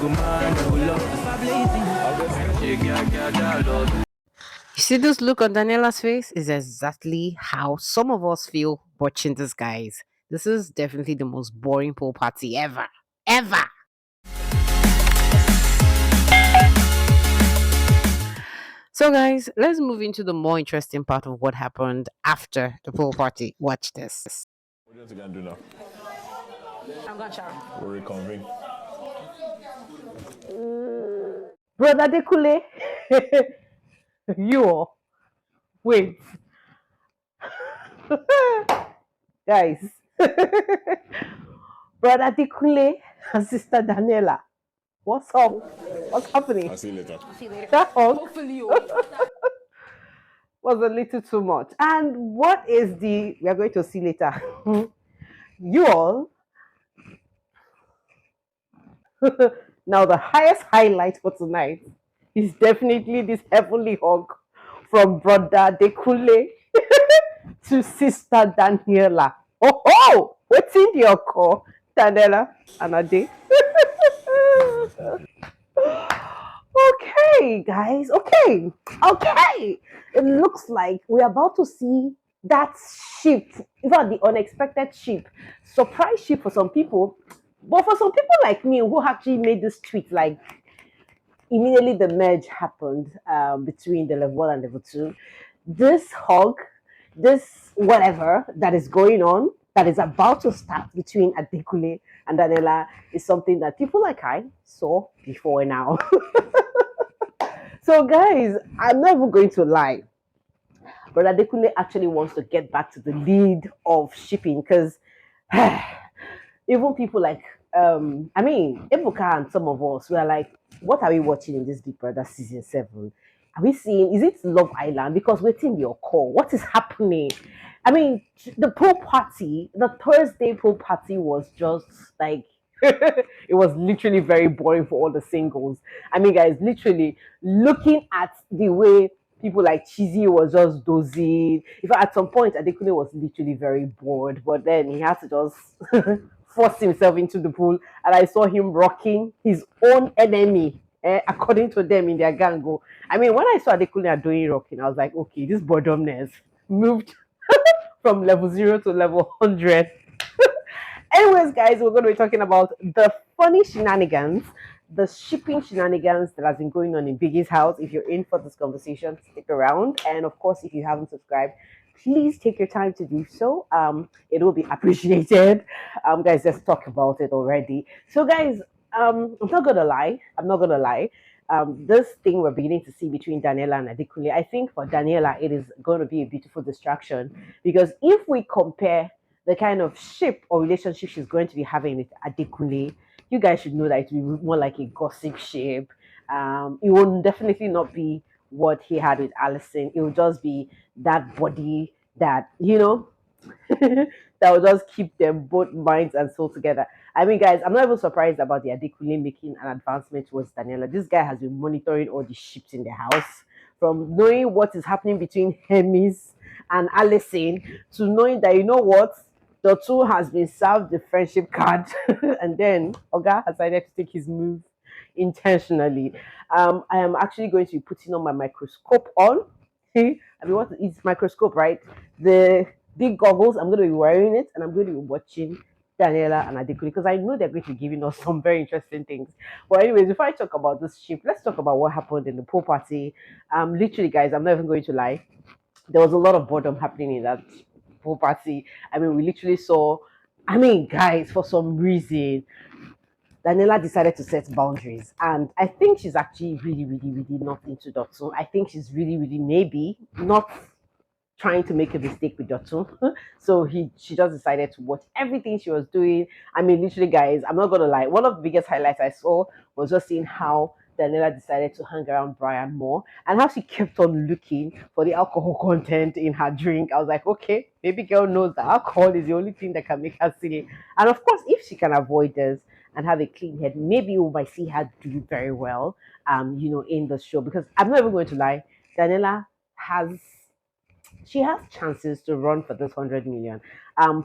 You see this look on Daniella's face is exactly how some of us feel watching this, guys. This is definitely the most boring pool party ever. Ever. So, guys, let's move into the more interesting part of what happened after the pool party. Watch this. What do you think I do now? I'm gonna shower. We'll reconvene. Brother Dekule, you all. Wait. Guys. Brother Dekule and Sister Daniela. What's up? What's happening? I'll see you later. That hug Hopefully, you. was a little too much. And what is we are going to see later. You all. Now, the highest highlight for tonight is definitely this heavenly hug from Brother Dekule to Sister Daniela. Oh, what's in your call, Daniela and Ade? Okay, guys. Okay. It looks like we're about to see that ship, in fact, the unexpected ship, surprise ship for some people. But for some people like me who actually made this tweet, like immediately the merge happened between the level 1 and level 2, this hug, this whatever that is going on, that is about to start between Adekunle and Daniela is something that people like I saw before now. So, guys, I'm not even going to lie. But Adekunle actually wants to get back to the lead of shipping because even people like, Ebuka and some of us, we are like, what are we watching in this Big Brother season 7? Are we seeing, is it Love Island? Because we're in your call. What is happening? I mean, the pool party, the Thursday pool party was just like, it was literally very boring for all the singles. I mean, guys, literally looking at the way people like Cheesy was just dozing. In fact, at some point, Adekunle was literally very bored, but then he had to just force himself into the pool, and I saw him rocking his own enemy, according to them in their gang. I mean, when I saw Adekunle doing rocking, I was like, okay, this boredomness moved from level 0 to level 100. Anyways, guys, we're going to be talking about the funny shenanigans, the shipping shenanigans that has been going on in Biggie's house. If you're in for this conversation, stick around. And of course, if you haven't subscribed, please take your time to do so. It will be appreciated. Guys, let's talk about it already. So, guys, I'm not gonna lie. This thing we're beginning to see between Daniela and Adekunle, I think for Daniela, it is going to be a beautiful distraction because if we compare the kind of ship or relationship she's going to be having with Adekunle, you guys should know that it will be more like a gossip ship. It will definitely not be what he had with Allyson. It will just be that body that, that will just keep them both minds and soul together. I mean, guys, I'm not even surprised about the Adekunle making an advancement towards Daniela. This guy has been monitoring all the ships in the house, from knowing what is happening between Hermes and Allyson to knowing that, you know what, the two has been served the friendship card, and then Oga has decided to take his move intentionally. I am actually going to be putting on my microscope on. I mean, what is microscope, right? The big goggles. I'm going to be wearing it, and I'm going to be watching Daniela and Adekunle because I know they're going to be giving us some very interesting things. But anyways, before I talk about this ship, let's talk about what happened in the pool party. Literally, guys, I'm not even going to lie. There was a lot of boredom happening in that pool party. I mean, we literally saw. I mean, guys, for some reason, Daniela decided to set boundaries, and I think she's actually really, really, really not into Dotun. I think she's really, really maybe not trying to make a mistake with Dotun. So she just decided to watch everything she was doing. I mean, literally, guys, I'm not gonna lie. One of the biggest highlights I saw was just seeing how Daniela decided to hang around Bryan more and how she kept on looking for the alcohol content in her drink. I was like, okay, baby girl knows that alcohol is the only thing that can make her silly. And of course, if she can avoid this and have a clean head, maybe we might see her do very well, in the show. Because I'm not even going to lie, Daniela has chances to run for this 100 million.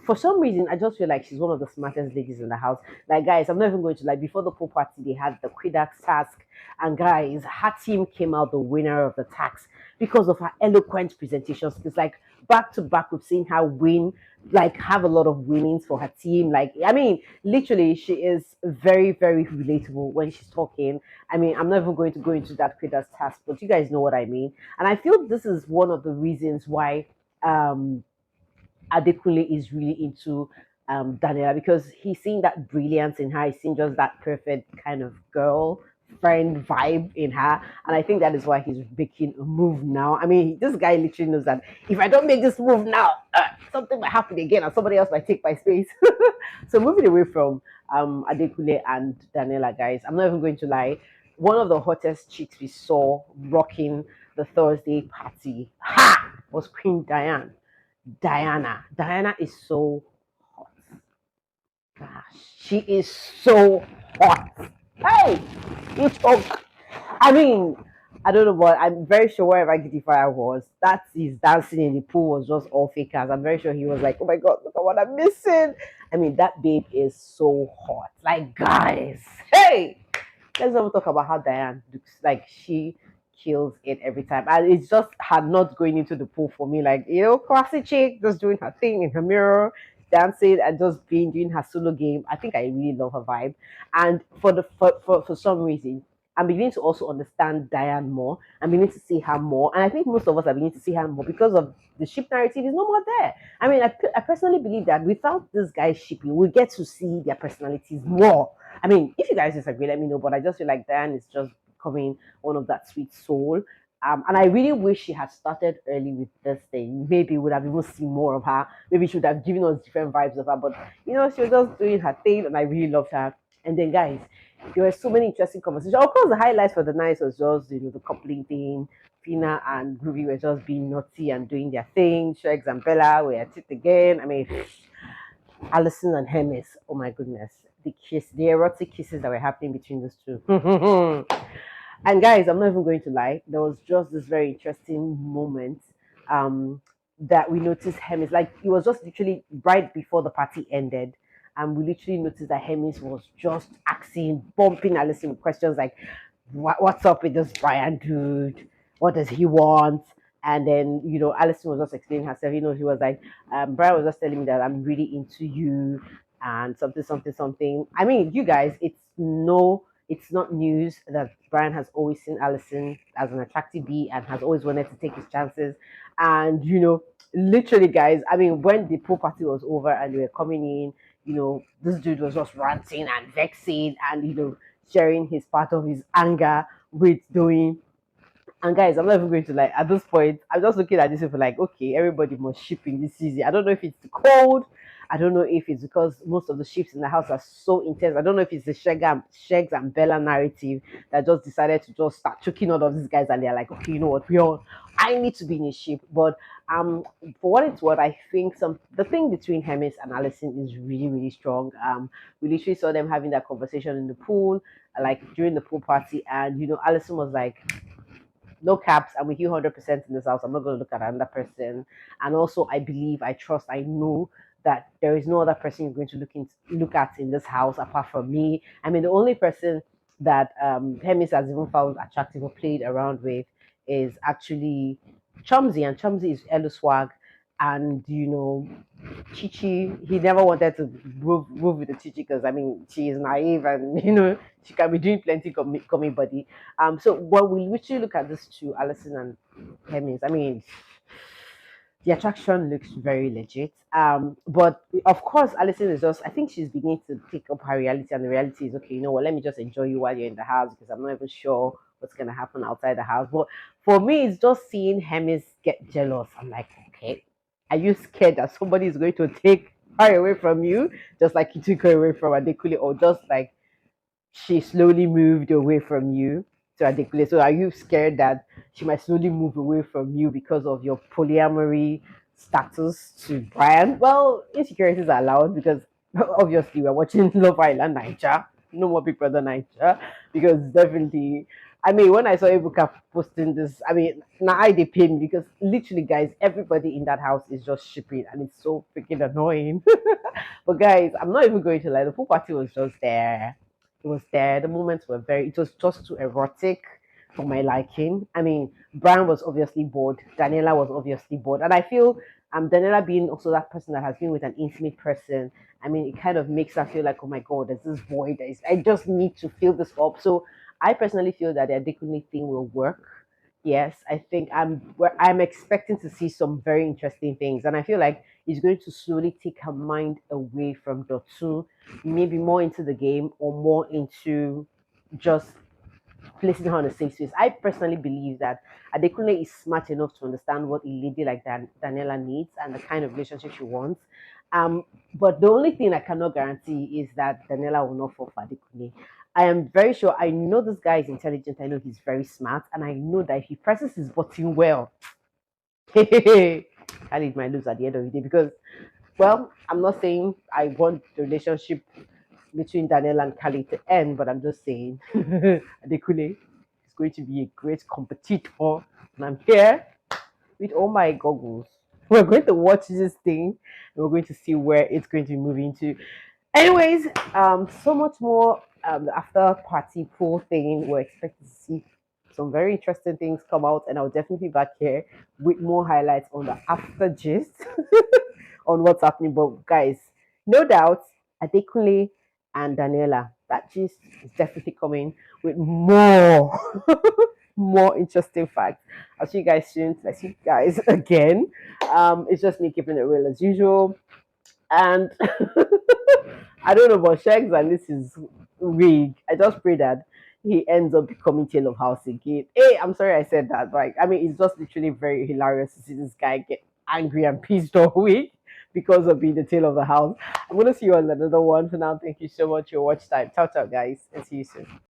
For some reason, I just feel like she's one of the smartest ladies in the house. Like, guys, I'm not even going to like before the pool party, they had the Quidax task, and guys, her team came out the winner of the task because of her eloquent presentation skills. Like back to back, we've seen her win, like have a lot of winnings for her team. Like, I mean, literally, she is very, very relatable when she's talking. I mean, I'm not even going to go into that Quidax task, but you guys know what I mean. And I feel this is one of the reasons why Adekunle is really into Daniela because he's seeing that brilliance in her. He's seeing just that perfect kind of girl friend vibe in her. And I think that is why he's making a move now. I mean, this guy literally knows that if I don't make this move now, something might happen again and somebody else might take my space. So moving away from Adekunle and Daniela, guys, I'm not even going to lie. One of the hottest chicks we saw rocking the Thursday party was Queen Diane. Diana is so hot. Gosh, she is so hot. Hey, you talk. I mean, I don't know, but I'm very sure wherever Giddy Fire was, that his dancing in the pool was just all fakers. I'm very sure he was like, oh my god, look at what I'm missing. I mean, that babe is so hot. Like, guys, hey, let's not talk about how Diane looks. Like, she kills it every time. And it's just her not going into the pool for me. Like, classic chick, just doing her thing in her mirror, dancing and just being doing her solo game. I think I really love her vibe. And for some reason, I'm beginning to also understand Diane more. I'm beginning to see her more. And I think most of us are beginning to see her more because of the ship narrative is no more there. I mean, I personally believe that without this guy shipping, we get to see their personalities more. I mean, if you guys disagree, let me know. But I just feel like Diane is just becoming one of that sweet soul. And I really wish she had started early with this thing. Maybe we would have even seen more of her. Maybe she would have given us different vibes of her. But she was just doing her thing, and I really loved her. And then, guys, there were so many interesting conversations. Of course, the highlights for the night was just the coupling thing. Fina and Ruby were just being naughty and doing their thing. Shregs and Bella were at it again. I mean, Allyson and Hermes. Oh my goodness, the erotic kisses that were happening between those two. And guys, I'm not even going to lie. There was just this very interesting moment um, that we noticed Hermes. Like it was just literally right before the party ended, and we literally noticed that Hermes was just asking, bumping Allyson with questions like, "What's up with this Bryan dude? What does he want?" And then Allyson was just explaining herself. She was like, Bryan was just telling me that I'm really into you and something, something, something. I mean, you guys, it's not news that Bryan has always seen Allyson as an attractive bee and has always wanted to take his chances. And literally, guys, I mean, when the pool party was over and they were coming in, this dude was just ranting and vexing and sharing his part of his anger with doing. And guys, I'm not even going to like at this point. I'm just looking at this and like, okay, everybody must ship in this season. I don't know if it's the cold. I don't know if it's because most of the ships in the house are so intense. I don't know if it's the Shegs and Bella narrative that just decided to just start choking all of these guys and they're like, okay, you know what, I need to be in a ship. But for what it's worth, I think the thing between Hermes and Allyson is really, really strong. We literally saw them having that conversation in the pool, like during the pool party, and Allyson was like, no caps, I'm with you 100% in this house. I'm not going to look at another person. And also, I believe, I trust, I know that there is no other person you're going to look at in this house apart from me. I mean, the only person that Hermes has even found attractive or played around with is actually Chumsy, and Chumsy is Elo Swag. And Chichi, he never wanted to move with the Chichi because I mean she is naive and she can be doing plenty coming body. So when we literally look at this two, Allyson and Hermes, I mean the attraction looks very legit. But of course, Allyson is just, I think she's beginning to pick up her reality, and the reality is, okay, let me just enjoy you while you're in the house because I'm not even sure what's going to happen outside the house. But for me, it's just seeing Hermes get jealous. I'm like, okay, are you scared that somebody is going to take her away from you, just like you took her away from Adekunle, or just like she slowly moved away from you to Adekunle? So are you scared that she might slowly move away from you because of your polyamory status to Bryan? Well, insecurities are allowed because obviously we're watching Love Island Naija, no more Big Brother Naija, because definitely I mean, when I saw Ebuka posting this, I mean, now I they pay me because literally, guys, everybody in that house is just shipping, and it's so freaking annoying. But guys, I'm not even going to lie. The pool party was just there. It was there. The moments were very. It was just too erotic for my liking. I mean, Bryan was obviously bored. Daniela was obviously bored, and I feel Daniela being also that person that has been with an intimate person. I mean, it kind of makes her feel like, oh my god, there's this void. I just need to fill this up. So I personally feel that the Adekunle thing will work. Yes, I think I'm expecting to see some very interesting things, and I feel like it's going to slowly take her mind away from Dotun, maybe more into the game or more into just placing her on a safe space. I personally believe that Adekunle is smart enough to understand what a lady like Daniela needs and the kind of relationship she wants. Um, but the only thing I cannot guarantee is that Daniela will not fall for Adekunle. I am very sure. I know this guy is intelligent. I know he's very smart, and I know that if he presses his button well, Khalid might lose at the end of the day because, well, I'm not saying I want the relationship between Daniel and Khalid to end, but I'm just saying Adekunle is going to be a great competitor, and I'm here with all my goggles. We're going to watch this thing, and we're going to see where it's going to move into. Anyways, so much more the after party pool thing. We're expecting to see some very interesting things come out, and I'll definitely be back here with more highlights on the after gist on what's happening. But guys, no doubt, Adekunle and Daniela, that gist is definitely coming with more more interesting facts. I'll see you guys soon. I see you guys again. It's just me keeping it real as usual. And I don't know about Shags and this is wig. I just pray that he ends up becoming tail of house again. Hey, I'm sorry I said that. Like, I mean, it's just literally very hilarious to see this guy get angry and pissed off with because of being the tail of the house. I'm gonna see you on another one. For now, thank you so much for your watch time. Ciao, ciao, guys, and see you soon.